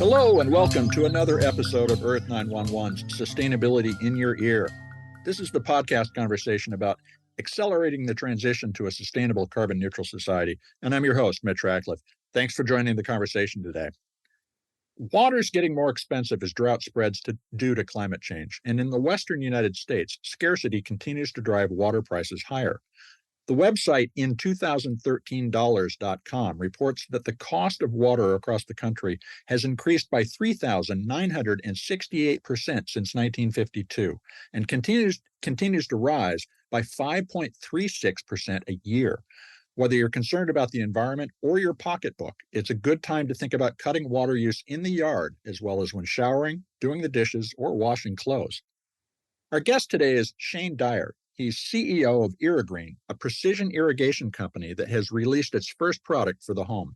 Hello and welcome to another episode of Earth911's Sustainability in Your Ear. This is the podcast conversation about accelerating the transition to a sustainable carbon neutral society. And I'm your host, Mitch Ratcliffe. Thanks for joining the conversation today. Water's getting more expensive as drought spreads due to climate change. And in the Western United States, scarcity continues to drive water prices higher. The website in2013dollars.com reports that the cost of water across the country has increased by 3,968% since 1952 and continues to rise by 5.36% a year. Whether you're concerned about the environment or your pocketbook, it's a good time to think about cutting water use in the yard, as well as when showering, doing the dishes, or washing clothes. Our guest today is Shane Dyer. He's CEO of Irrigreen, a precision irrigation company that has released its first product for the home.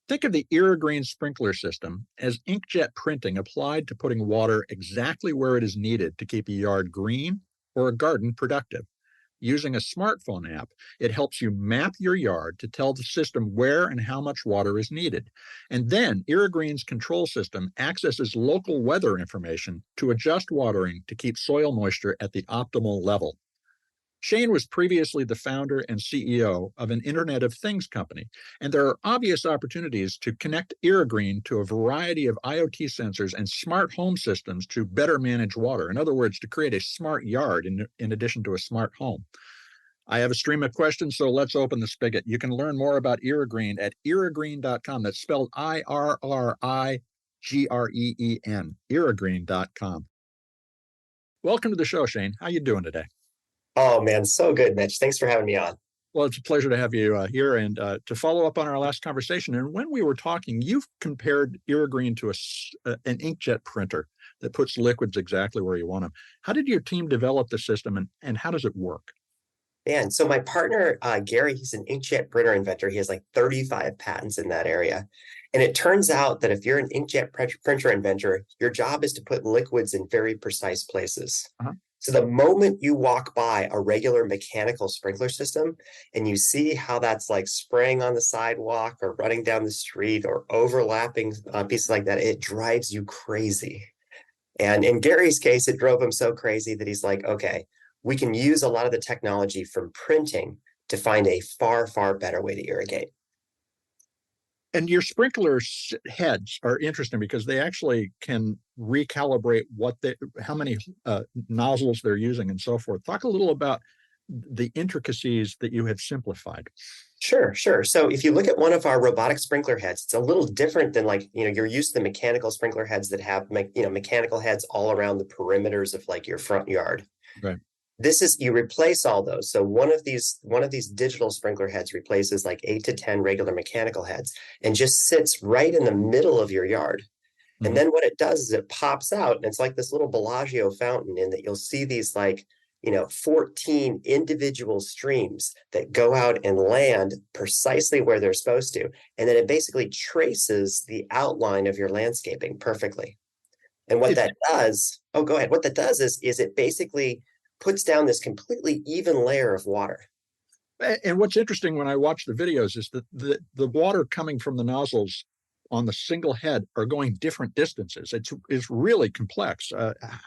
Think of the Irrigreen sprinkler system as inkjet printing applied to putting water exactly where it is needed to keep a yard green or a garden productive. Using a smartphone app, it helps you map your yard to tell the system where and how much water is needed. And then Irrigreen's control system accesses local weather information to adjust watering to keep soil moisture at the optimal level. Shane was previously the founder and CEO of an Internet of Things company, and there are obvious opportunities to connect Irrigreen to a variety of IoT sensors and smart home systems to better manage water. In other words, to create a smart yard in addition to a smart home. I have a stream of questions, so let's open the spigot. You can learn more about Irrigreen at irrigreen.com. That's spelled IRRIGREEN, irrigreen.com. Welcome to the show, Shane. How you doing today? Oh, man, so good, Mitch. Thanks for having me on. Well, it's a pleasure to have you here and to follow up on our last conversation. And when we were talking, you've compared Irrigreen to an inkjet printer that puts liquids exactly where you want them. How did your team develop the system and how does it work? Man, so my partner, Gary, he's an inkjet printer inventor. He has like 35 patents in that area. And it turns out that if you're an inkjet printer inventor, your job is to put liquids in very precise places. Uh-huh. So the moment you walk by a regular mechanical sprinkler system and you see how that's like spraying on the sidewalk or running down the street or overlapping pieces like that, it drives you crazy. And in Gary's case, it drove him so crazy that he's like, okay, we can use a lot of the technology from printing to find a far, far better way to irrigate. And your sprinkler heads are interesting because they actually can recalibrate how many nozzles they're using and so forth. Talk a little about the intricacies that you have simplified. Sure. So if you look at one of our robotic sprinkler heads, it's a little different than you're used to the mechanical sprinkler heads that have, mechanical heads all around the perimeters of like your front yard. Right. This is, you replace all those. So one of these digital sprinkler heads replaces like 8 to 10 regular mechanical heads and just sits right in the middle of your yard. Mm-hmm. And then what it does is it pops out and it's like this little Bellagio fountain in that you'll see these 14 individual streams that go out and land precisely where they're supposed to. And then it basically traces the outline of your landscaping perfectly. And what that does is it basically puts down this completely even layer of water. And what's interesting when I watch the videos is that the water coming from the nozzles on the single head are going different distances. It's really complex.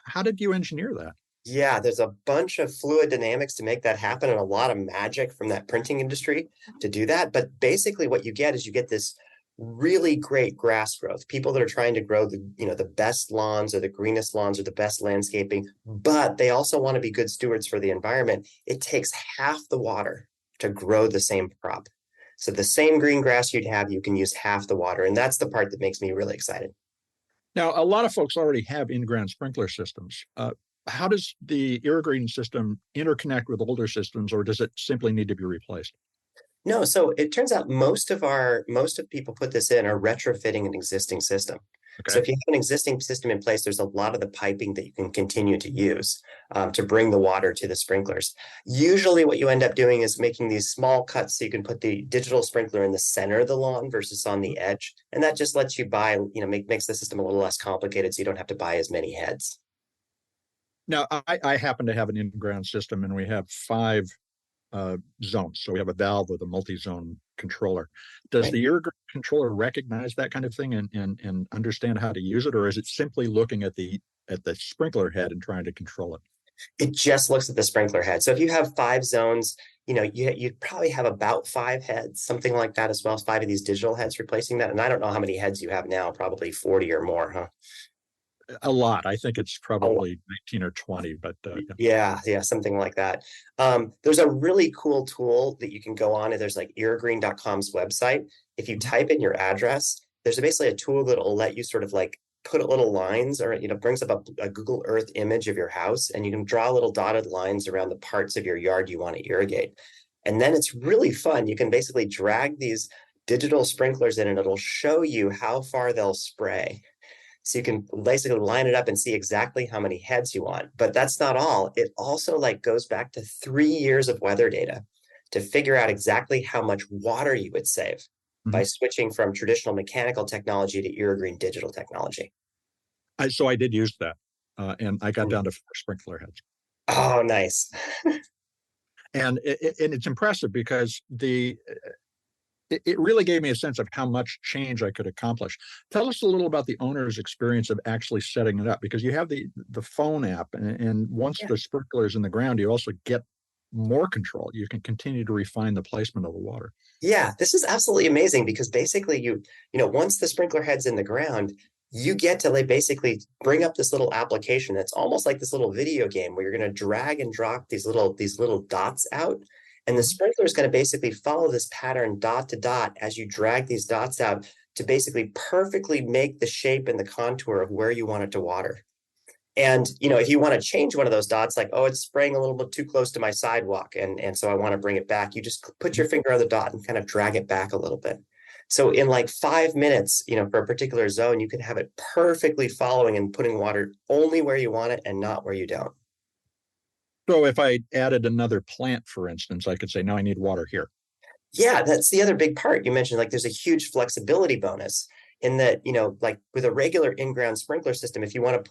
How did you engineer that? Yeah, there's a bunch of fluid dynamics to make that happen and a lot of magic from that printing industry to do that. But basically what you get is this really great grass growth. People that are trying to grow the best lawns or the greenest lawns or the best landscaping, but they also want to be good stewards for the environment. It takes half the water to grow the same crop. So the same green grass you'd have, you can use half the water. And that's the part that makes me really excited. Now, a lot of folks already have in-ground sprinkler systems. How does the Irrigreen system interconnect with older systems, or does it simply need to be replaced? No, so it turns out most of people put this in are retrofitting an existing system. Okay. So if you have an existing system in place, there's a lot of the piping that you can continue to use to bring the water to the sprinklers. Usually what you end up doing is making these small cuts so you can put the digital sprinkler in the center of the lawn versus on the edge. And that just lets you makes the system a little less complicated so you don't have to buy as many heads. Now, I happen to have an in-ground system and we have 5 zones. So we have a valve with a multi-zone controller. Does Right. the Irrigreen controller recognize that kind of thing and understand how to use it, or is it simply looking at the sprinkler head and trying to control it? It just looks at the sprinkler head. So if you have 5 zones, you'd probably have about 5 heads, something like that as well as 5 of these digital heads replacing that. And I don't know how many heads you have now, probably 40 or more, huh? A lot. I think it's Oh, probably 19 or 20, but yeah. yeah, something like that. There's a really cool tool that you can go on, and there's like irrigreen.com's website. If you Mhm. type in your address, there's basically a tool that will let you sort of like put little lines, or brings up a Google Earth image of your house, and you can draw little dotted lines around the parts of your yard you want to irrigate. And then it's really fun. You can basically drag these digital sprinklers in, and it'll show you how far they'll spray. So you can basically line it up and see exactly how many heads you want. But that's not all. It also like goes back to 3 years of weather data to figure out exactly how much water you would save by Mhm. switching from traditional mechanical technology to Irrigreen digital technology. So I did use that, and I got down to 4 sprinkler heads. Oh, nice. And it's impressive because it really gave me a sense of how much change I could accomplish. Tell us a little about the owner's experience of actually setting it up, because you have the phone app, and once Yeah. the sprinkler is in the ground, you also get more control. You can continue to refine the placement of the water. Yeah, this is absolutely amazing because basically once the sprinkler head's in the ground, you get to like basically bring up this little application that's almost like this little video game where you're going to drag and drop these little dots out. And the Mhm. sprinkler is going to basically follow this pattern dot to dot as you drag these dots out to basically perfectly make the shape and the contour of where you want it to water. And if you want to change one of those dots, like, oh, it's spraying a little bit too close to my sidewalk, and so I want to bring it back, you just put your finger on the dot and kind of drag it back a little bit. So in like 5 minutes, for a particular zone, you can have it perfectly following and putting water only where you want it and not where you don't. So if I added another plant, for instance, I could say, now I need water here. Yeah, that's the other big part. You mentioned like there's a huge flexibility bonus in that, like with a regular in-ground sprinkler system, if you want to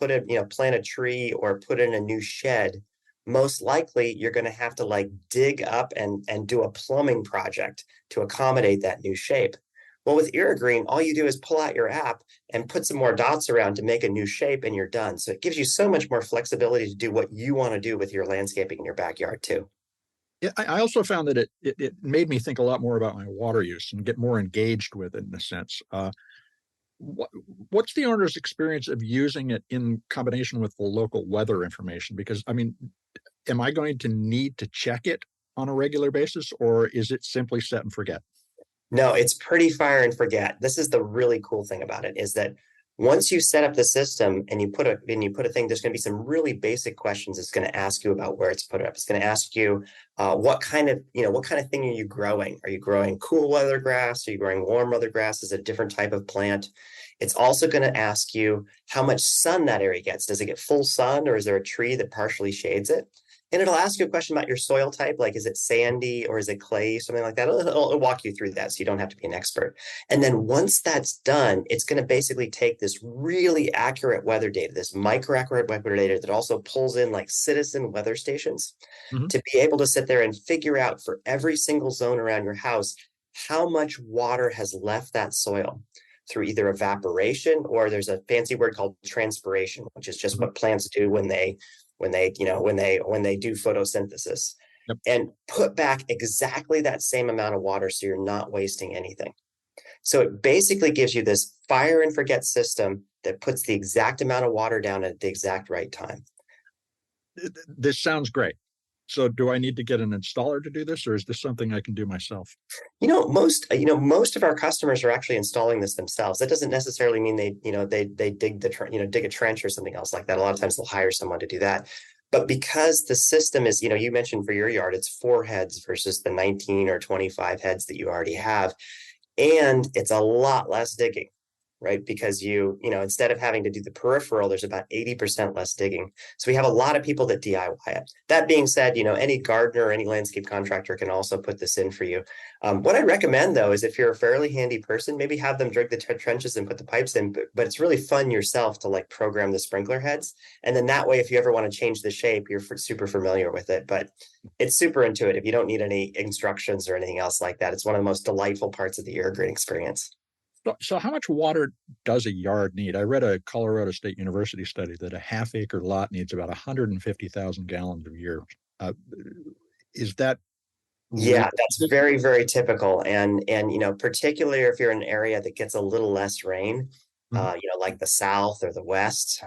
plant a tree or put in a new shed, most likely you're going to have to like dig up and do a plumbing project to accommodate that new shape. Well, with Irrigreen, all you do is pull out your app and put some more dots around to make a new shape and you're done. So it gives you so much more flexibility to do what you want to do with your landscaping in your backyard too. Yeah, I also found that it made me think a lot more about my water use and get more engaged with it in a sense. What, what's the owner's experience of using it in combination with the local weather information? Because I mean, am I going to need to check it on a regular basis, or is it simply set and forget? No, it's pretty fire and forget. This is the really cool thing about it is that once you set up the system and you put a thing, there's going to be some really basic questions it's going to ask you about where it's put up. It's going to ask you what kind of thing are you growing? Are you growing cool weather grass? Are you growing warm weather grass? Is it a different type of plant? It's also going to ask you how much sun that area gets. Does it get full sun or is there a tree that partially shades it? And it'll ask you a question about your soil type, like is it sandy or is it clay, something like that. It'll walk you through that so you don't have to be an expert. And then once that's done, it's going to basically take this really accurate weather data, this micro accurate weather data that also pulls in like citizen weather stations Mhm. to be able to sit there and figure out for every single zone around your house how much water has left that soil through either evaporation or there's a fancy word called transpiration, which is just Mhm. what plants do when they do photosynthesis, Yep. and put back exactly that same amount of water so you're not wasting anything. So it basically gives you this fire and forget system that puts the exact amount of water down at the exact right time. This sounds great. So, do I need to get an installer to do this, or is this something I can do myself? Most of our customers are actually installing this themselves. That doesn't necessarily mean they dig a trench or something else like that. A lot of times they'll hire someone to do that. But because the system is, you mentioned for your yard, it's 4 heads versus the 19 or 25 heads that you already have. And it's a lot less digging. right? Because instead of having to do the peripheral, there's about 80% less digging. So we have a lot of people that DIY it. That being said, any gardener or any landscape contractor can also put this in for you. What I recommend though is if you're a fairly handy person, maybe have them dig the trenches and put the pipes in, but it's really fun yourself to like program the sprinkler heads. And then that way, if you ever want to change the shape, you're super familiar with it. But it's super intuitive. You don't need any instructions or anything else like that. It's one of the most delightful parts of the Irrigreen experience. So how much water does a yard need? I read a Colorado State University study that a half-acre lot needs about 150,000 gallons a year. Is that Yeah, that's very, very typical. And particularly if you're in an area that gets a little less rain, like the South or the West,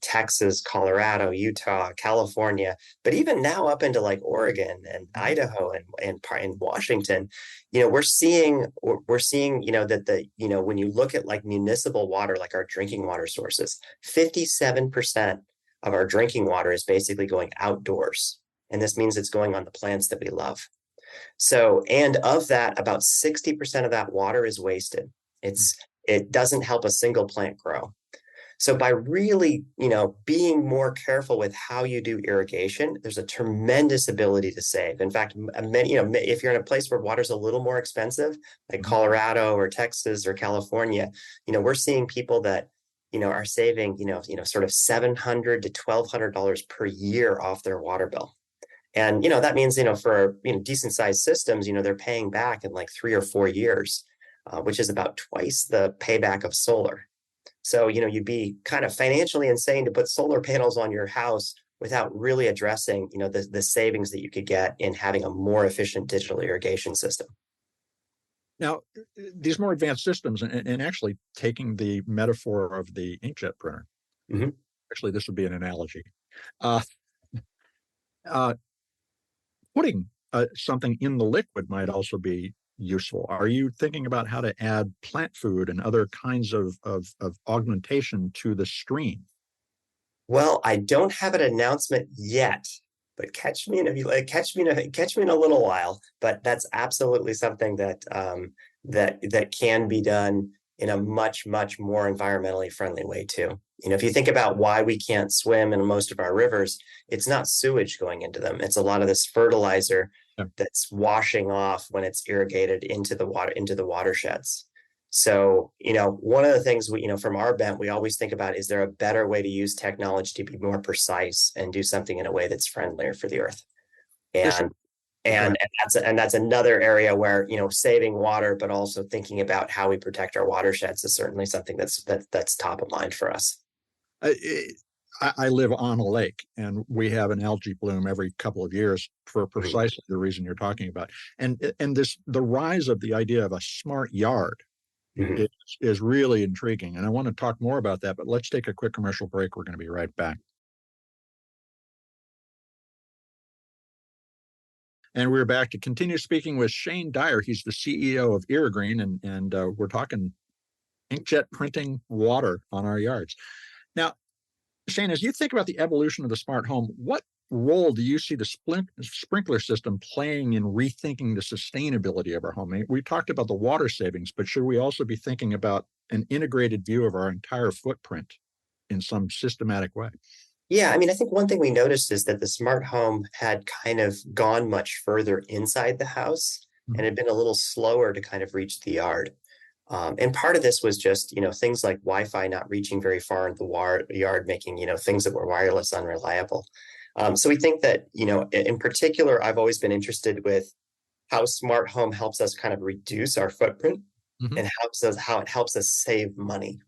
Texas, Colorado, Utah, California, but even now up into like Oregon and Idaho and Washington, we're seeing, that when you look at like municipal water, like our drinking water sources, 57% of our drinking water is basically going outdoors. And this means it's going on the plants that we love. So, and of that, about 60% of that water is wasted. It doesn't help a single plant grow. So by really, being more careful with how you do irrigation, there's a tremendous ability to save. In fact, if you're in a place where water's a little more expensive, like Colorado or Texas or California, we're seeing people that, are saving, sort of $700 to $1,200 per year off their water bill. And, that means, for, decent sized systems, they're paying back in like 3 or 4 years, which is about twice the payback of solar. So, you'd be kind of financially insane to put solar panels on your house without really addressing, the savings that you could get in having a more efficient digital irrigation system. Now, these more advanced systems, and actually taking the metaphor of the inkjet printer, actually, this would be an analogy. Putting something in the liquid might also be useful. Are you thinking about how to add plant food and other kinds of augmentation to the stream? Well, I don't have an announcement yet, but catch me in a little while. But that's absolutely something that that can be done in a much, much more environmentally friendly way too. If you think about why we can't swim in most of our rivers, it's not sewage going into them. It's a lot of this fertilizer that's washing off when it's irrigated into the watersheds. So, one of the things from our bent, we always think about, is there a better way to use technology to be more precise and do something in a way that's friendlier for the earth? And that's another area where, saving water, but also thinking about how we protect our watersheds is certainly something that's top of mind for us. I live on a lake, and we have an algae bloom every couple of years for precisely the reason you're talking about. And the rise of the idea of a smart yard is really intriguing. And I want to talk more about that, but let's take a quick commercial break. We're going to be right back. And we're back to continue speaking with Shane Dyer. He's the CEO of Irrigreen, and we're talking inkjet printing water on our yards. Now, Shane, as you think about the evolution of the smart home, what role do you see the sprinkler system playing in rethinking the sustainability of our home? I mean, we talked about the water savings, but should we also be thinking about an integrated view of our entire footprint in some systematic way? Yeah, I mean, I think one thing we noticed is that the smart home had kind of gone much further inside the house and had been a little slower to kind of reach the yard. And part of this was just, things like Wi-Fi not reaching very far into the yard, making, things that were wireless unreliable. So we think that, in particular, I've always been interested with how smart home helps us kind of reduce our footprint and how it helps us save money.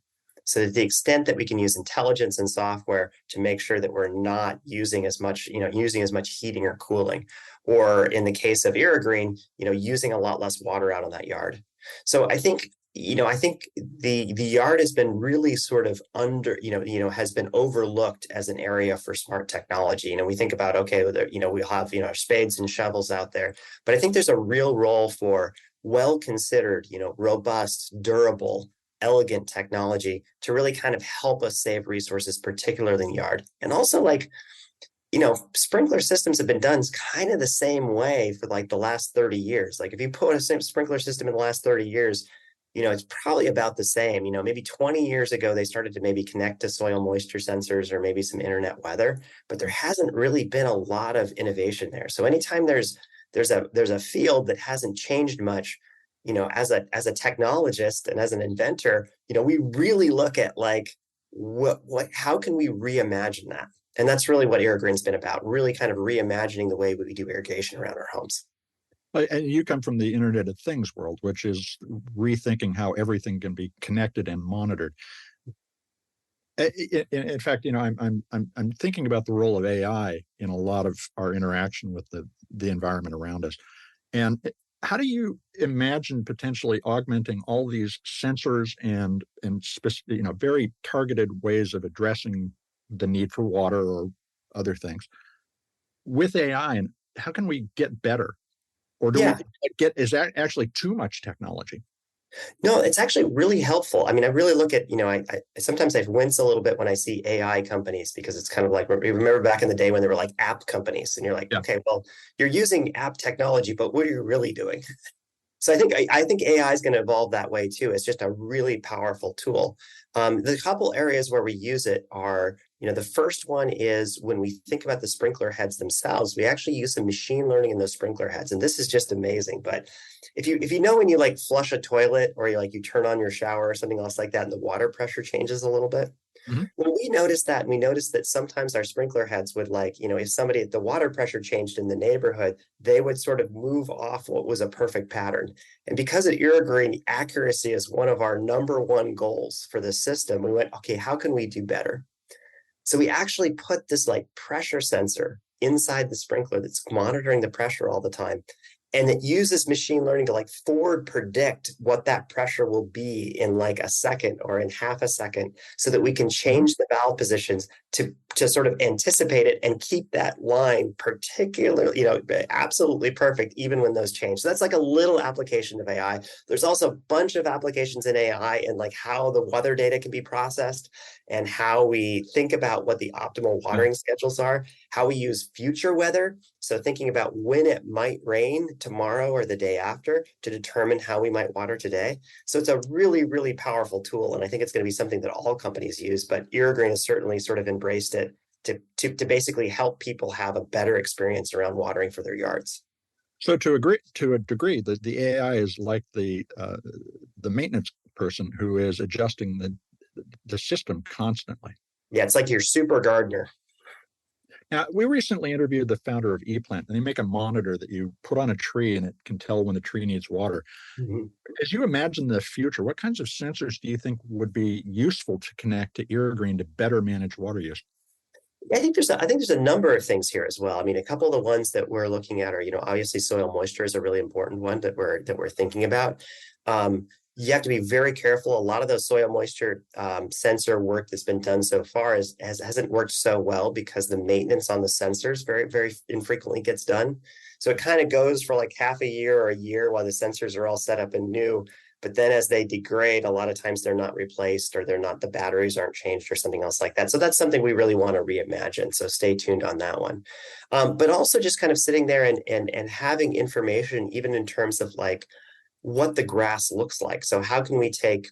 So to the extent that we can use intelligence and software to make sure that we're not using as much, heating or cooling, or in the case of Irrigreen, using a lot less water out on that yard. So I think the yard has been really sort of has been overlooked as an area for smart technology. We think about, okay, we'll have, our spades and shovels out there, but I think there's a real role for well-considered, robust, durable, elegant technology to really kind of help us save resources, particularly in the yard. And also, sprinkler systems have been done kind of the same way for like the last 30 years. Like if you put a sprinkler system in the last 30 years, it's probably about the same. Maybe 20 years ago, they started to maybe connect to soil moisture sensors or maybe some internet weather, but there hasn't really been a lot of innovation there. So anytime there's a field that hasn't changed much, as a technologist and as an inventor, we really look at like how can we reimagine that? And that's really what Irrigreen's been about, really kind of reimagining the way we do irrigation around our homes. And you come from the Internet of Things world, which is rethinking how everything can be connected and monitored. In fact, I'm thinking about the role of AI in a lot of our interaction with the environment around us. And how do you imagine potentially augmenting all these sensors and very targeted ways of addressing the need for water or other things with AI? And how can we get better? Or Yeah. is that actually too much technology? No, it's actually really helpful. I mean, I really look at, I sometimes I wince a little bit when I see AI companies because it's kind of like, remember back in the day when they were like app companies and you're like, Yeah. okay, well, you're using app technology, but what are you really doing? So I think AI is going to evolve that way too. It's just a really powerful tool. The couple areas where we use it are, the first one is when we think about the sprinkler heads themselves, we actually use some machine learning in those sprinkler heads, and this is just amazing. But if you know when you like flush a toilet or you turn on your shower or something else like that, and the water pressure changes a little bit, Mm-hmm. when we noticed that, and we noticed that sometimes our sprinkler heads would if somebody, the water pressure changed in the neighborhood, they would sort of move off what was a perfect pattern. And because at Irrigreen, accuracy is one of our number one goals for the system, we went, okay, how can we do better? So we actually put this like pressure sensor inside the sprinkler that's monitoring the pressure all the time. And it uses machine learning to like forward predict what that pressure will be in like a second or in half a second so that we can change the valve positions to sort of anticipate it and keep that line particularly, absolutely perfect even when those change. So that's like a little application of AI. There's also a bunch of applications in AI and like how the weather data can be processed and how we think about what the optimal watering schedules are, how we use future weather. So thinking about when it might rain tomorrow or the day after to determine how we might water today. So it's a really, really powerful tool. And I think it's going to be something that all companies use, but Irrigreen has certainly sort of embraced it to basically help people have a better experience around watering for their yards. So to a degree, the AI is like the maintenance person who is adjusting the system constantly. Yeah, it's like your super gardener. Now, we recently interviewed the founder of ePlant, and they make a monitor that you put on a tree, and it can tell when the tree needs water. Mm-hmm. As you imagine the future, what kinds of sensors do you think would be useful to connect to Irrigreen to better manage water use? I think there's a number of things here as well. I mean, a couple of the ones that we're looking at are, obviously soil moisture is a really important one that we're thinking about. You have to be very careful. A lot of the soil moisture sensor work that's been done so far hasn't worked so well because the maintenance on the sensors very, very infrequently gets done. So it kind of goes for like half a year or a year while the sensors are all set up and new. But then as they degrade, a lot of times they're not replaced or the batteries aren't changed or something else like that. So that's something we really want to reimagine. So stay tuned on that one. But also just kind of sitting there and having information, even in terms of like what the grass looks like. So how can we take,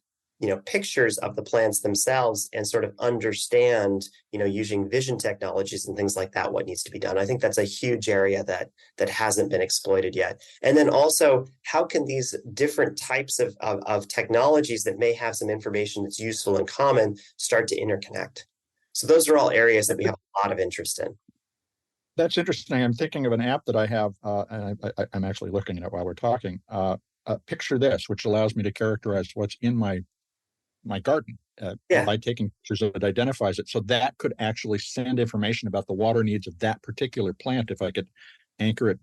pictures of the plants themselves and sort of understand, using vision technologies and things like that, what needs to be done. I think that's a huge area that hasn't been exploited yet. And then also, how can these different types of technologies that may have some information that's useful and common start to interconnect? So those are all areas that we have a lot of interest in. That's interesting. I'm thinking of an app that I have, and I'm actually looking at it while we're talking. Picture this, which allows me to characterize what's in my garden by taking pictures of it, identifies it. So that could actually send information about the water needs of that particular plant if I could anchor it.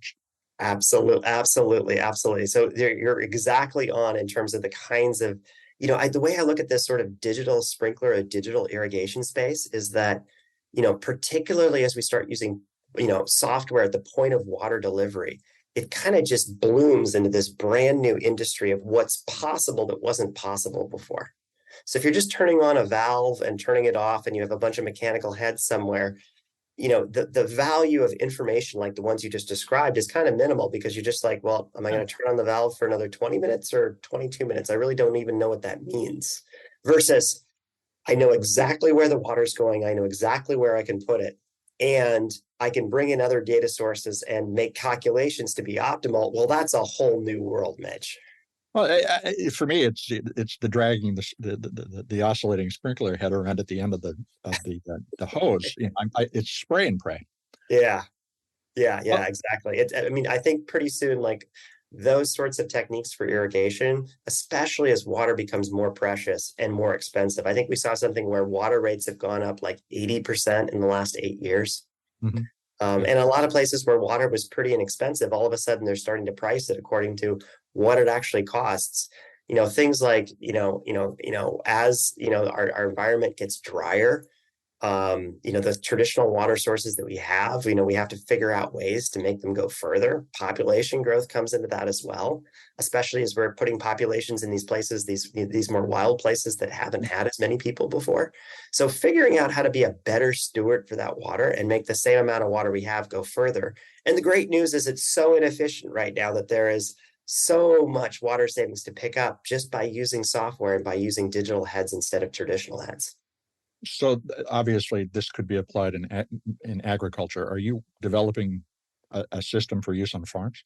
Absolutely. So you're exactly on in terms of the kinds of, the way I look at this sort of digital sprinkler or digital irrigation space is that, particularly as we start using, software at the point of water delivery, it kind of just blooms into this brand new industry of what's possible that wasn't possible before. So if you're just turning on a valve and turning it off and you have a bunch of mechanical heads somewhere, the value of information like the ones you just described is kind of minimal because you're just like, well, am I going to turn on the valve for another 20 minutes or 22 minutes? I really don't even know what that means. Versus, I know exactly where the water's going. I know exactly where I can put it. And I can bring in other data sources and make calculations to be optimal. Well, that's a whole new world, Mitch. Well, for me, it's the dragging the oscillating sprinkler head around at the end of the hose. It's spray and pray. Yeah, yeah, Well, exactly. I mean, I think pretty soon, like those sorts of techniques for irrigation, especially as water becomes more precious and more expensive. I think we saw something where water rates have gone up like 80% in the last 8 years. mm-hmm. Yeah. And a lot of places where water was pretty inexpensive, all of a sudden they're starting to price it according to what it actually costs. Things like, as our environment gets drier, the traditional water sources that we have to figure out ways to make them go further. Population growth comes into that as well, especially as we're putting populations in these places, these more wild places that haven't had as many people before. So figuring out how to be a better steward for that water and make the same amount of water we have go further. And the great news is it's so inefficient right now that there is so much water savings to pick up just by using software and by using digital heads instead of traditional heads. So obviously, this could be applied in agriculture. Are you developing a system for use on farms?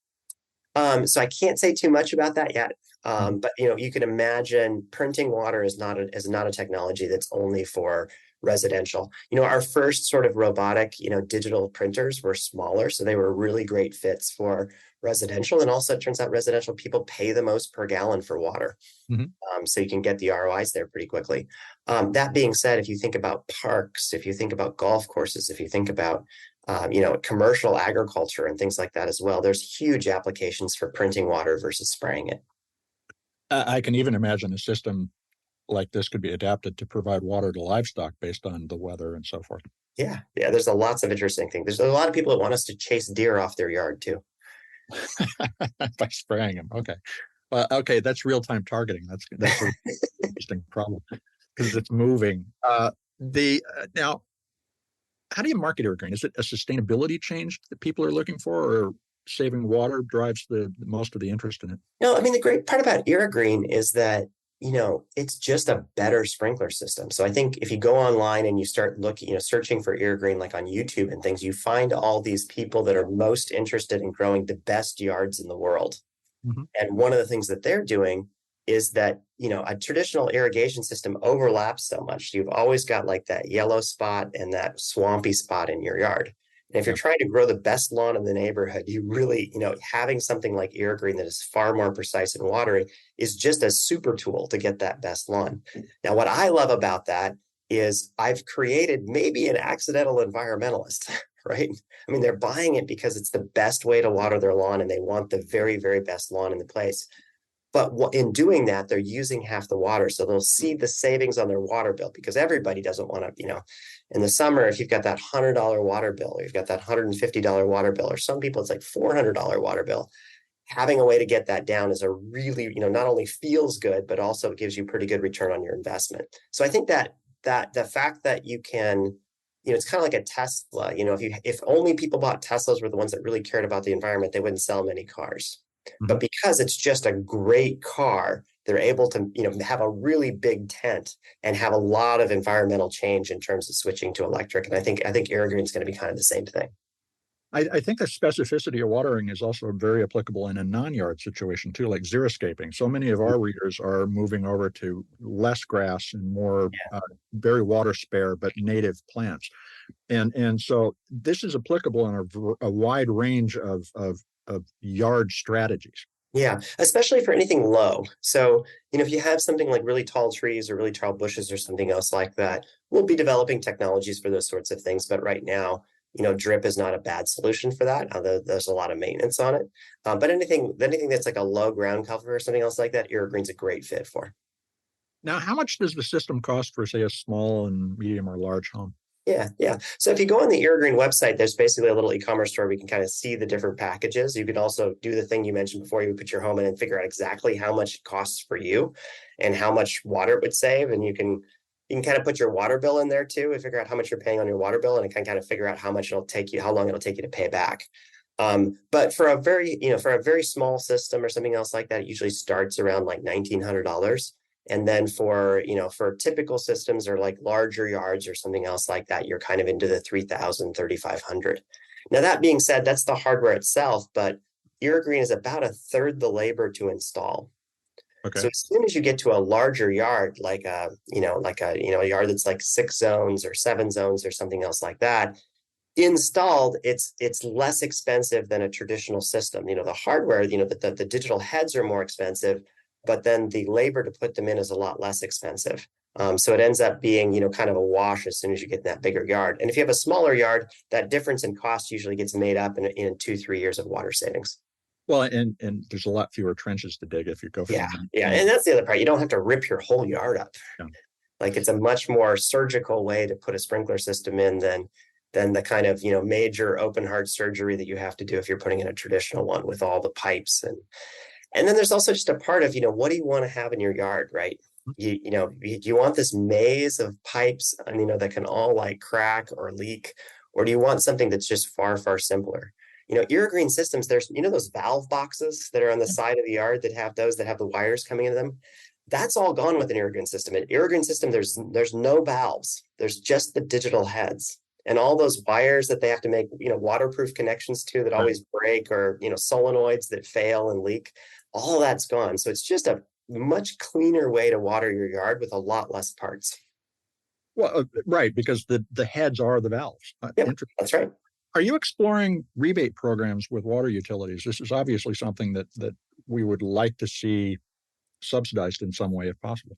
So I can't say too much about that yet. But you can imagine printing water is not a technology that's only for residential. Our first sort of robotic, digital printers were smaller, so they were really great fits for residential. And also, it turns out residential people pay the most per gallon for water. Mm-hmm. So you can get the ROIs there pretty quickly. That being said, if you think about parks, if you think about golf courses, if you think about commercial agriculture and things like that as well, there's huge applications for printing water versus spraying it. I can even imagine a system like this could be adapted to provide water to livestock based on the weather and so forth. Yeah, there's lots of interesting things. There's a lot of people that want us to chase deer off their yard too. By spraying them. Okay. Well, okay, that's real-time targeting. That's an interesting problem because it's moving. Now, how do you market Irrigreen? Is it a sustainability change that people are looking for, or saving water drives the most of the interest in it? No, I mean, the great part about Irrigreen is that, it's just a better sprinkler system. So I think if you go online and you start looking, searching for Irrigreen, like on YouTube and things, you find all these people that are most interested in growing the best yards in the world. Mm-hmm. And one of the things that they're doing is that, a traditional irrigation system overlaps so much. You've always got like that yellow spot and that swampy spot in your yard. And if you're trying to grow the best lawn in the neighborhood, you really, having something like Irrigreen that is far more precise in watering is just a super tool to get that best lawn. Now, what I love about that is I've created maybe an accidental environmentalist, right? I mean, they're buying it because it's the best way to water their lawn and they want the very, very best lawn in the place. But in doing that, they're using half the water. So they'll see the savings on their water bill because everybody doesn't want to, in the summer, if you've got that $100 water bill, or you've got that $150 water bill, or some people it's like $400 water bill, having a way to get that down is a really, not only feels good, but also gives you pretty good return on your investment. So I think that the fact that you can, it's kind of like a Tesla, if only people bought Teslas were the ones that really cared about the environment, they wouldn't sell many cars. But because it's just a great car, they're able to, have a really big tent and have a lot of environmental change in terms of switching to electric. And I think Irrigreen is going to be kind of the same thing. I think the specificity of watering is also very applicable in a non-yard situation too, like xeriscaping. So many of our readers are moving over to less grass and more very water spare but native plants, and so this is applicable in a wide range of yard strategies. Yeah, especially for anything low. So, if you have something like really tall trees or really tall bushes or something else like that, we'll be developing technologies for those sorts of things. But right now, drip is not a bad solution for that. There's a lot of maintenance on it. But anything that's like a low ground cover or something else like that, Irrigreen's a great fit for. Now, how much does the system cost for, say, a small and medium or large home? Yeah. So if you go on the Irrigreen website, there's basically a little e-commerce store where you can kind of see the different packages. You can also do the thing you mentioned before. You put your home in and figure out exactly how much it costs for you and how much water it would save. And you can, You can kind of put your water bill in there too and figure out how much you're paying on your water bill, and it can kind of figure out how much it'll take you, how long it'll take you to pay back. But for a very small system or something else like that, it usually starts around like $1,900. And then for typical systems or like larger yards or something else like that, you're kind of into the 3,000, 3,500. Now, that being said, that's the hardware itself, but Irrigreen is about a third the labor to install. Okay. So as soon as you get to a larger yard, like a yard that's like 6 zones or 7 zones or something else like that, installed, it's less expensive than a traditional system. The hardware, the digital heads are more expensive, but then the labor to put them in is a lot less expensive. So it ends up being, kind of a wash as soon as you get in that bigger yard. And if you have a smaller yard, that difference in cost usually gets made up in 2-3 years of water savings. Well, and there's a lot fewer trenches to dig if you go from and that's the other part. You don't have to rip your whole yard up. Yeah. Like, it's a much more surgical way to put a sprinkler system in than the kind of major open heart surgery that you have to do if you're putting in a traditional one with all the pipes. And then there's also just a part of what do you want to have in your yard, right? You want this maze of pipes that can all like crack or leak, or do you want something that's just far, far simpler? Irrigreen systems, there's those valve boxes that are on the side of the yard that have the wires coming into them. That's all gone with an Irrigreen system. An Irrigreen system, there's no valves. There's just the digital heads. And all those wires that they have to make, waterproof connections to that always break, or, solenoids that fail and leak, all that's gone. So it's just a much cleaner way to water your yard with a lot less parts. Well, right, because the heads are the valves. Yep, that's right. Are you exploring rebate programs with water utilities? This is obviously something that we would like to see subsidized in some way if possible.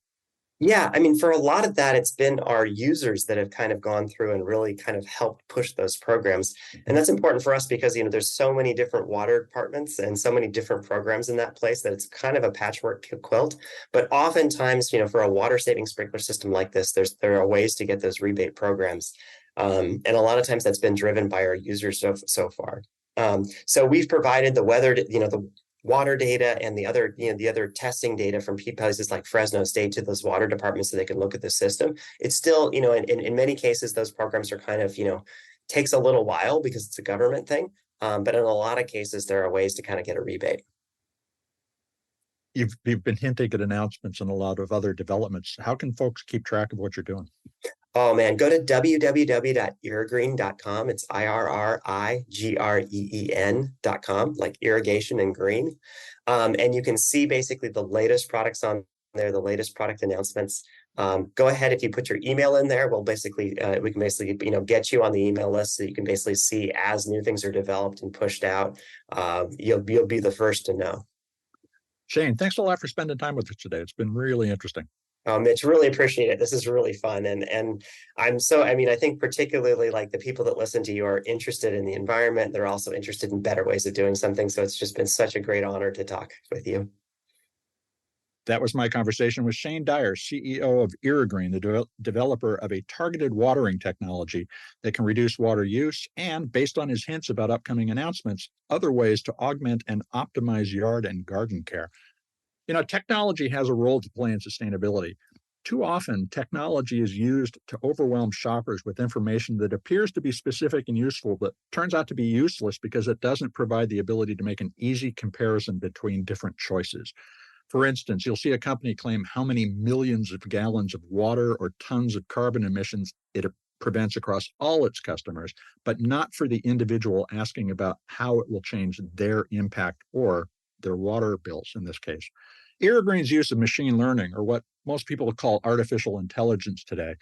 Yeah, I mean, for a lot of that, it's been our users that have kind of gone through and really kind of helped push those programs. And that's important for us because, there's so many different water departments and so many different programs in that place that it's kind of a patchwork quilt. But oftentimes, for a water saving sprinkler system like this, there are ways to get those rebate programs. And a lot of times that's been driven by our users so far. So we've provided the weather, the water data and the other testing data from places like Fresno State to those water departments so they can look at the system. It's still, in many cases, those programs are kind of, takes a little while because it's a government thing. But in a lot of cases, there are ways to kind of get a rebate. You've been hinting at announcements and a lot of other developments. How can folks keep track of what you're doing? Oh man, go to www.irrigreen.com. It's IRRIGREEN.com, like irrigation and green. And you can see basically the latest products on there, the latest product announcements. Go ahead, if you put your email in there, we can basically get you on the email list so you can basically see as new things are developed and pushed out. You'll be the first to know. Shane, thanks a lot for spending time with us today. It's been really interesting. Mitch, really appreciate it. This is really fun. And I think particularly like the people that listen to you are interested in the environment. They're also interested in better ways of doing something. So it's just been such a great honor to talk with you. That was my conversation with Shane Dyer, CEO of Irrigreen, the developer of a targeted watering technology that can reduce water use and, based on his hints about upcoming announcements, other ways to augment and optimize yard and garden care. Technology has a role to play in sustainability. Too often, technology is used to overwhelm shoppers with information that appears to be specific and useful, but turns out to be useless because it doesn't provide the ability to make an easy comparison between different choices. For instance, you'll see a company claim how many millions of gallons of water or tons of carbon emissions it prevents across all its customers, but not for the individual asking about how it will change their impact or their water bills in this case. Irrigreen's use of machine learning, or what most people call artificial intelligence today,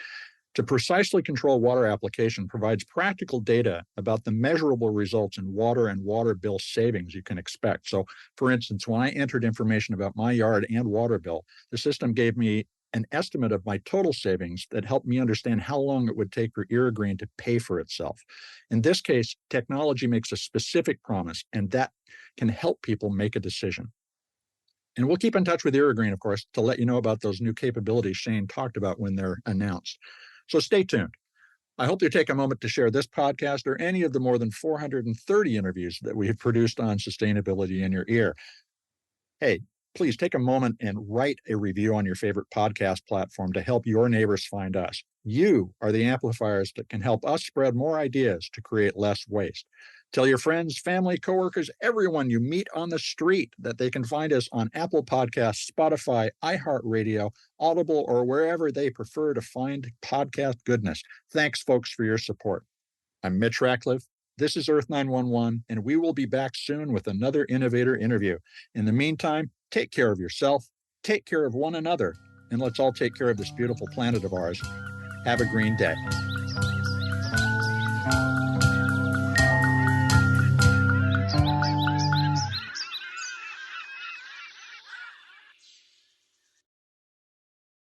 to precisely control water application provides practical data about the measurable results in water and water bill savings you can expect. So, for instance, when I entered information about my yard and water bill, the system gave me an estimate of my total savings that helped me understand how long it would take for Irrigreen to pay for itself. In this case, technology makes a specific promise, and that can help people make a decision. And we'll keep in touch with Irrigreen, of course, to let you know about those new capabilities Shane talked about when they're announced. So stay tuned. I hope you take a moment to share this podcast or any of the more than 430 interviews that we have produced on sustainability in your ear. Hey, please take a moment and write a review on your favorite podcast platform to help your neighbors find us. You are the amplifiers that can help us spread more ideas to create less waste. Tell your friends, family, coworkers, everyone you meet on the street that they can find us on Apple Podcasts, Spotify, iHeartRadio, Audible, or wherever they prefer to find podcast goodness. Thanks, folks, for your support. I'm Mitch Ratcliffe. This is Earth911, and we will be back soon with another innovator interview. In the meantime, take care of yourself, take care of one another, and let's all take care of this beautiful planet of ours. Have a green day.